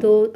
2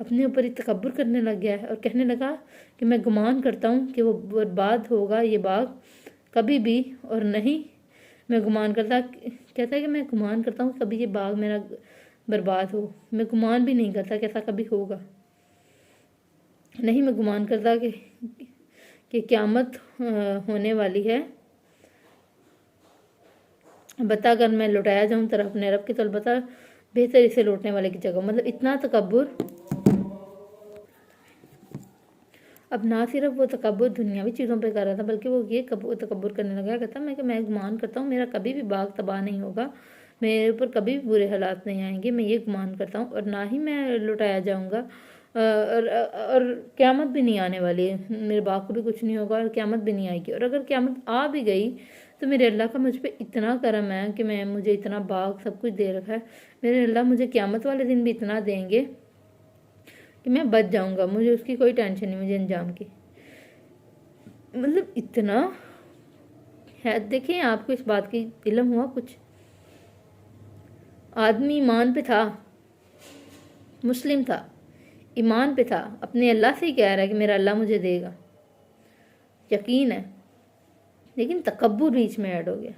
اپنے اوپر ہی تکبر کرنے لگ گیا ہے اور کہنے لگا کہ میں گمان کرتا ہوں کہ وہ برباد ہوگا یہ باغ کبھی بھی، اور نہیں میں گمان کرتا، کہتا ہے کہ میں گمان کرتا ہوں کبھی یہ باغ میرا برباد ہو، میں گمان بھی نہیں کرتا کہ ایسا کبھی ہوگا، نہیں میں گمان کرتا کہ قیامت ہونے والی ہے، بتا اگر میں لوٹایا جاؤں طرف اپنے رب کی تو البتہ بہتر اسے لوٹنے والے کی جگہ۔ مطلب اتنا تکبر، اب نہ صرف وہ تکبر دنیاوی چیزوں پہ کر رہا تھا بلکہ وہ یہ تکبر کرنے لگا، کہتا میں گمان کرتا ہوں میرا کبھی بھی باغ تباہ نہیں ہوگا، میرے اوپر کبھی بھی برے حالات نہیں آئیں گے، میں یہ گمان کرتا ہوں، اور نہ ہی میں لوٹایا جاؤں گا، اور قیامت بھی نہیں آنے والی ہے، میرے باغ کو بھی کچھ نہیں ہوگا اور قیامت بھی نہیں آئے گی، اور اگر قیامت آ بھی گئی تو میرے اللہ کا مجھ پہ اتنا کرم ہے کہ مجھے اتنا باغ سب کچھ دے رکھا ہے، میرے اللہ مجھے قیامت والے دن بھی اتنا دیں گے کہ میں بچ جاؤں گا، مجھے اس کی کوئی ٹینشن نہیں، مجھے انجام کی۔ مطلب اتنا ہے، دیکھیں آپ کو اس بات کی علم ہوا کچھ؟ آدمی ایمان پہ تھا، مسلم تھا، ایمان پہ تھا، اپنے اللہ سے ہی کہہ رہا ہے کہ میرا اللہ مجھے دے گا، یقین ہے، لیکن تکبر بیچ میں ایڈ ہو گیا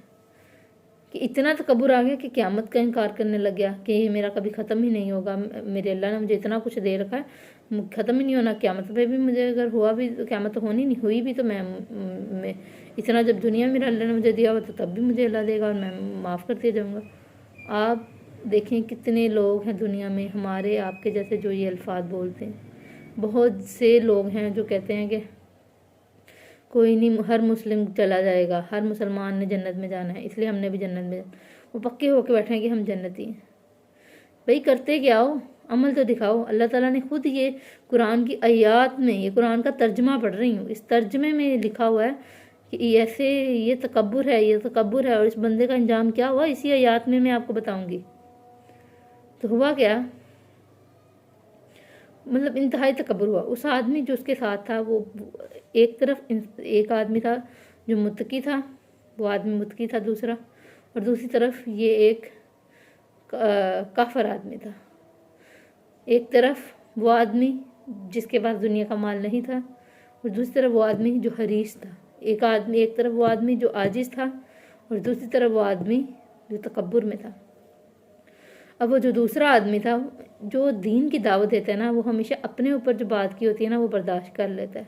کہ اتنا تکبر آ گیا کہ قیامت کا انکار کرنے لگ گیا کہ یہ میرا کبھی ختم ہی نہیں ہوگا، میرے اللہ نے مجھے اتنا کچھ دے رکھا ہے، ختم ہی نہیں ہونا، قیامت پہ بھی مجھے اگر ہوا بھی قیامت ہونی نہیں ہوئی بھی تو میں اتنا جب دنیا میں میرا اللہ نے مجھے دیا ہوا تو تب بھی مجھے اللہ دے گا اور میں معاف کرتے جاؤں گا۔ آپ دیکھیں کتنے لوگ ہیں دنیا میں ہمارے آپ کے جیسے جو یہ الفاظ بولتے ہیں، بہت سے لوگ ہیں جو کہتے ہیں کہ کوئی نہیں، ہر مسلم چلا جائے گا، ہر مسلمان نے جنت میں جانا ہے، اس لیے ہم نے بھی جنت میں جانا، وہ پکے ہو کے بیٹھے ہیں کہ ہم جنتی ہیں۔ بھئی کرتے کیا ہو، عمل تو دکھاؤ۔ اللہ تعالیٰ نے خود یہ قرآن کی آیات میں، یہ قرآن کا ترجمہ پڑھ رہی ہوں، اس ترجمے میں لکھا ہوا ہے کہ ایسے یہ تکبر ہے، یہ تکبر ہے، اور اس بندے کا انجام کیا ہوا اسی آیات میں آپ کو بتاؤں گی۔ تو ہوا کیا، مطلب انتہائی تکبر ہوا۔ اس آدمی جو اس کے ساتھ تھا، وہ ایک طرف ایک آدمی تھا جو متقی تھا، وہ آدمی متقی تھا دوسرا، اور دوسری طرف یہ ایک کافر آدمی تھا۔ ایک طرف وہ آدمی جس کے پاس دنیا کا مال نہیں تھا، اور دوسری طرف وہ آدمی جو حریص تھا۔ ایک طرف وہ آدمی جو عاجز تھا، اور دوسری طرف وہ آدمی جو تکبر میں تھا۔ اب وہ جو دوسرا آدمی تھا جو دین کی دعوت دیتا ہے نا، وہ ہمیشہ اپنے اوپر جو بات کی ہوتی ہے نا وہ برداشت کر لیتا ہے،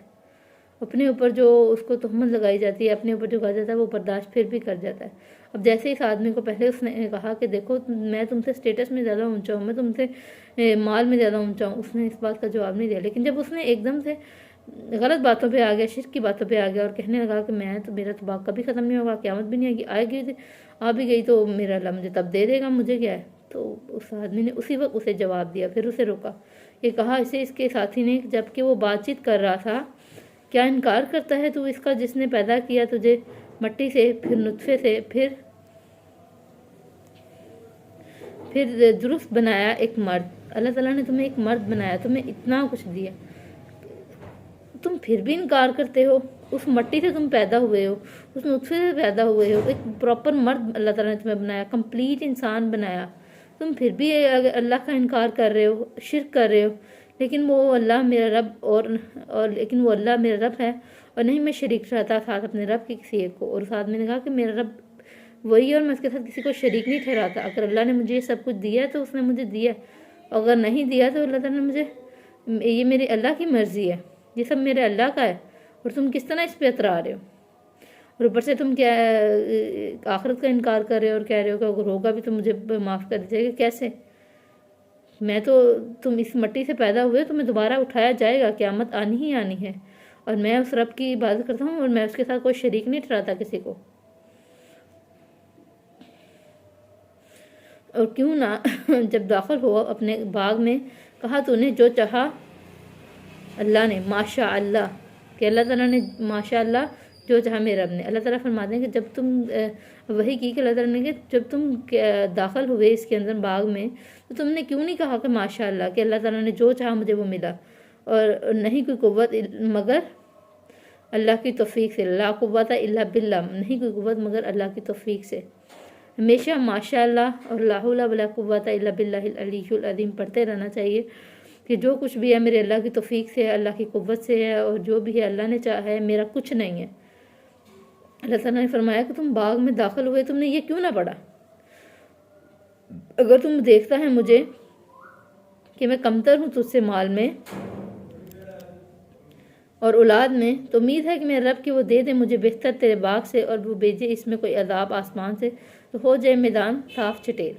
اپنے اوپر جو اس کو تہمت لگائی جاتی ہے، اپنے اوپر جو کہا جاتا ہے وہ برداشت پھر بھی کر جاتا ہے۔ اب جیسے اس آدمی کو پہلے اس نے کہا کہ دیکھو میں تم سے سٹیٹس میں زیادہ اونچا ہوں، میں تم سے مال میں زیادہ اونچا ہوں، اس نے اس بات کا جواب نہیں دیا، لیکن جب اس نے ایک دم سے غلط باتوں پہ آ گیا، شرک کی باتوں پہ آ گیا، اور کہنے لگا کہ میرا تو باغ کبھی ختم نہیں ہوگا، قیامت بھی نہیں آئے گی، آ بھی گئی تو میرا اللہ مجھے تب دے دے گا، مجھے کیا ہے۔ تو اس آدمی نے اسی وقت اسے جواب دیا، پھر اسے روکا، یہ کہا اسے اس کے ساتھی نے جب کہ وہ بات چیت کر رہا تھا، کیا انکار کرتا ہے تو اس کا جس نے پیدا کیا تجھے مٹی سے، پھر نطفے سے، پھر درست بنایا ایک مرد۔ اللہ تعالیٰ نے تمہیں ایک مرد بنایا، تمہیں اتنا کچھ دیا، تم پھر بھی انکار کرتے ہو۔ اس مٹی سے تم پیدا ہوئے ہو، اس نطفے سے پیدا ہوئے ہو، ایک پراپر مرد اللہ تعالیٰ نے تمہیں بنایا، کمپلیٹ انسان بنایا، تم پھر بھی اللہ کا انکار کر رہے ہو، شرک کر رہے ہو۔ لیکن وہ اللہ میرا رب لیکن وہ اللہ میرا رب ہے، اور نہیں میں شریک ٹھہراتا ساتھ اپنے رب کے کسی ایک کو۔ اور اس آدمی نے کہا کہ میرا رب وہی ہے اور میں اس کے ساتھ کسی کو شریک نہیں ٹھہراتا، اگر اللہ نے مجھے یہ سب کچھ دیا تو اس نے مجھے دیا، اگر نہیں دیا تو اللہ تعالیٰ نے مجھے، یہ میرے اللہ کی مرضی ہے، یہ سب میرے اللہ کا ہے، اور تم کس طرح اس پہ اترا رہے ہو، اور اوپر سے تم کیا آخرت کا انکار کر رہے ہو اور کہہ رہے ہو کہ اگر ہوگا بھی تو مجھے معاف کر دیجیے گا۔ کیسے؟ تم اس مٹی سے پیدا ہوئے، تمہیں دوبارہ اٹھایا جائے گا، قیامت آنی ہی آنی ہے، اور میں اس رب کی عبادت کرتا ہوں اور میں اس کے ساتھ کوئی شریک نہیں ٹھہراتا کسی کو۔ اور کیوں نہ جب داخل ہوا اپنے باغ میں، کہا تو نے جو چاہا اللہ نے، ماشاء اللہ، کہ اللہ تعالیٰ نے ماشاء اللہ جو چاہا میرے رب نے۔ اللہ تعالیٰ فرماتے ہیں کہ جب تم وہی کی کہ اللہ تعالیٰ نے کہ جب تم داخل ہوئے اس کے اندر باغ میں، تو تم نے کیوں نہیں کہا کہ ماشاء اللہ، کہ اللہ تعالیٰ نے جو چاہا مجھے وہ ملا، اور نہیں کوئی قوت مگر اللہ کی توفیق سے، لا قوت الا باللہ، نہیں کوئی قوت مگر اللہ کی توفیق سے۔ ہمیشہ ماشاء اللہ اور لا حول ولا قوت الا باللہ العلی العظیم پڑھتے رہنا چاہیے، کہ جو کچھ بھی ہے میرے اللہ کی توفیق سے ہے، اللہ کی قوت سے ہے، اور جو بھی ہے اللہ نے چاہا ہے، میرا کچھ نہیں ہے۔ اللہ تعالیٰ نے فرمایا کہ تم باغ میں داخل ہوئے، تم نے یہ کیوں نہ پڑھا؟ اگر تم دیکھتا ہے مجھے کہ میں کمتر ہوں تجھ سے مال میں اور اولاد میں، تو امید ہے کہ میرے رب کہ وہ دے دے مجھے بہتر تیرے باغ سے، اور وہ بھیجے اس میں کوئی عذاب آسمان سے، تو ہو جائے میدان صاف چٹیر۔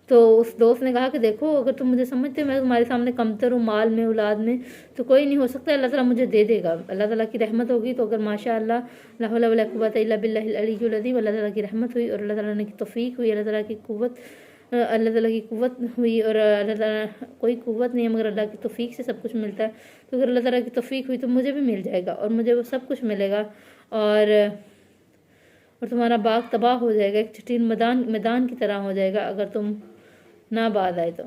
تو اس دوست نے کہا کہ دیکھو، اگر تم مجھے سمجھتے میں تمہارے سامنے کمتر ہوں مال میں اولاد میں، تو کوئی نہیں، ہو سکتا ہے اللہ تعالیٰ مجھے دے دے گا، اللہ تعالیٰ کی رحمت ہوگی تو اگر ماشاء اللہ لا حول ولا قوت الا باللہ العلی العظیم، اللہ تعالیٰ کی رحمت ہوئی اور اللہ تعالیٰ نے کی توفیق ہوئی، اللہ تعالیٰ کی قوت، اللہ تعالیٰ کی قوت ہوئی، اور اللہ تعالیٰ کوئی قوت نہیں ہے مگر اللہ کی توفیق سے سب کچھ ملتا ہے، تو اگر اللہ تعالیٰ کی توفیق ہوئی تو مجھے بھی مل جائے گا اور مجھے وہ سب کچھ ملے گا، اور تمہارا باغ تباہ ہو جائے گا، ایک چٹین میدان کی طرح ہو جائے گا اگر تم نہ بعد آئے تو۔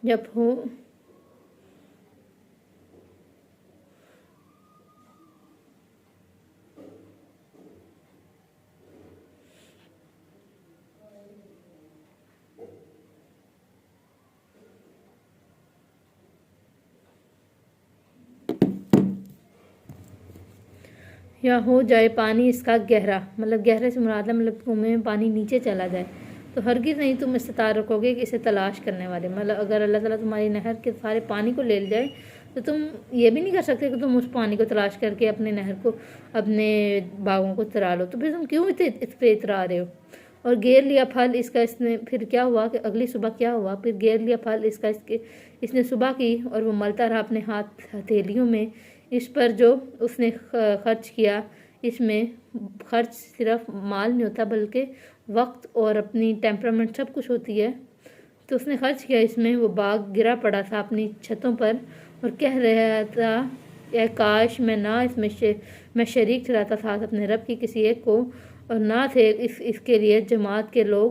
جب ہو یا ہو جائے پانی اس کا گہرا، مطلب گہرے سے مراد ہے مطلب کنویں میں پانی نیچے چلا جائے، تو ہرگز نہیں تم استطاعت رکھو گے کہ اسے تلاش کرنے والے، مطلب اگر اللہ تعالیٰ تمہاری نہر کے سارے پانی کو لے جائے تو تم یہ بھی نہیں کر سکتے کہ تم اس پانی کو تلاش کر کے اپنے نہر کو، اپنے باغوں کو چرا لو، تو پھر تم کیوں اس پہ اترا رہے ہو؟ اور گیر لیا پھل اس کا، اس نے پھر کیا ہوا کہ اگلی صبح کیا ہوا، پھر گیر لیا پھل اس کا، اس نے صبح کی، اور وہ ملتا رہا اپنے ہتھیلیوں میں، اس پر جو اس نے خرچ کیا، اس میں خرچ صرف مال نہیں ہوتا بلکہ وقت اور اپنی ٹیمپرامنٹ سب کچھ ہوتی ہے، تو اس نے خرچ کیا اس میں، وہ باغ گرا پڑا تھا اپنی چھتوں پر اور کہہ رہا تھا اے کاش میں نہ اس میں شریک ٹھہراتا تھا اپنے رب کی کسی ایک کو، اور نہ تھے اس کے لیے جماعت کے لوگ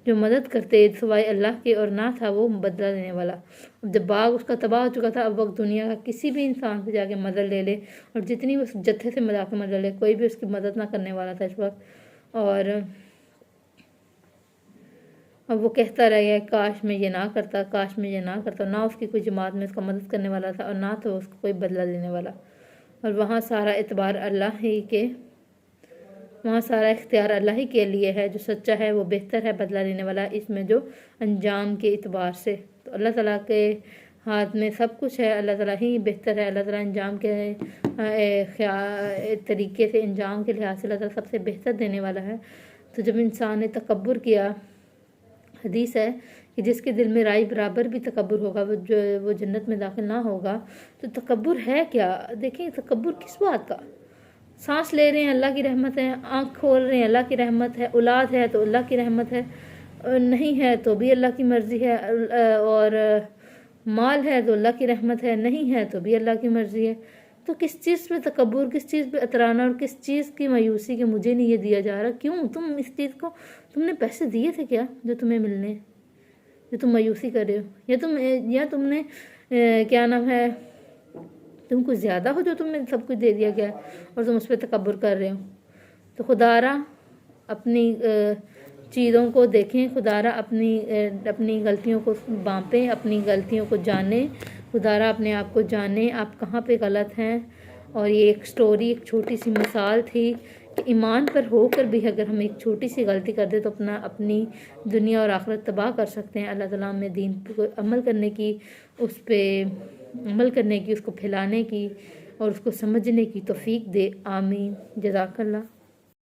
جو مدد کرتے سوائے اللہ کے، اور نہ تھا وہ بدلہ دینے والا۔ اب جب باغ اس کا تباہ ہو چکا تھا، اب وقت دنیا کا کسی بھی انسان سے جا کے مدد لے لے، اور جتنی اس جتھے سے ملا کے مدد لے، کوئی بھی اس کی مدد نہ کرنے والا تھا اس وقت، اور اب وہ کہتا رہ گیا کاش میں یہ نہ کرتا، کاش میں یہ نہ کرتا، نہ اس کی کوئی جماعت میں اس کا مدد کرنے والا تھا، اور نہ تو اس کو کوئی بدلہ دینے والا، اور وہاں سارا اعتبار اللہ ہی کے، وہاں سارا اختیار اللہ ہی کے لیے ہے، جو سچا ہے وہ بہتر ہے بدلہ لینے والا اس میں جو انجام کے اعتبار سے، تو اللہ تعالیٰ کے ہاتھ میں سب کچھ ہے، اللہ تعالیٰ ہی بہتر ہے، اللہ تعالیٰ انجام کے طریقے سے، انجام کے لحاظ سے اللہ تعالیٰ سب سے بہتر دینے والا ہے۔ تو جب انسان نے تکبر کیا، حدیث ہے کہ جس کے دل میں رائی برابر بھی تکبر ہوگا وہ جنت میں داخل نہ ہوگا، تو تکبر ہے کیا؟ دیکھیں تکبر کس بات کا، سانس لے رہے ہیں اللہ کی رحمت ہے، آنکھ کھول رہے ہیں اللہ کی رحمت ہے، اولاد ہے تو اللہ کی رحمت ہے، نہیں ہے تو بھی اللہ کی مرضی ہے، اور مال ہے تو اللہ کی رحمت ہے، نہیں ہے تو بھی اللہ کی مرضی ہے، تو کس چیز پہ تکبر، کس چیز پہ اترانا، اور کس چیز کی مایوسی کہ مجھے نہیں یہ دیا جا رہا؟ کیوں تم اس چیز کو، تم نے پیسے دیے تھے کیا جو تمہیں ملنے، جو تم مایوسی کر رہے ہو، یا تم نے کیا نام ہے، تم کچھ زیادہ ہو جو تم نے سب کچھ دے دیا گیا اور تم اس پہ تکبر کر رہے ہو؟ تو خدا را اپنی چیزوں کو دیکھیں، خدا را اپنی غلطیوں کو بانپیں، اپنی غلطیوں کو جانیں، خدا را اپنے آپ کو جانیں آپ کہاں پہ غلط ہیں۔ اور یہ ایک سٹوری، ایک چھوٹی سی مثال تھی کہ ایمان پر ہو کر بھی اگر ہم ایک چھوٹی سی غلطی کر دیں تو اپنی دنیا اور آخرت تباہ کر سکتے ہیں۔ اللہ تعالیٰ ہمیں دین پر عمل کرنے کی، اس پہ عمل کرنے کی، اس کو پھیلانے کی اور اس کو سمجھنے کی توفیق دے، آمین۔ جزاک اللہ۔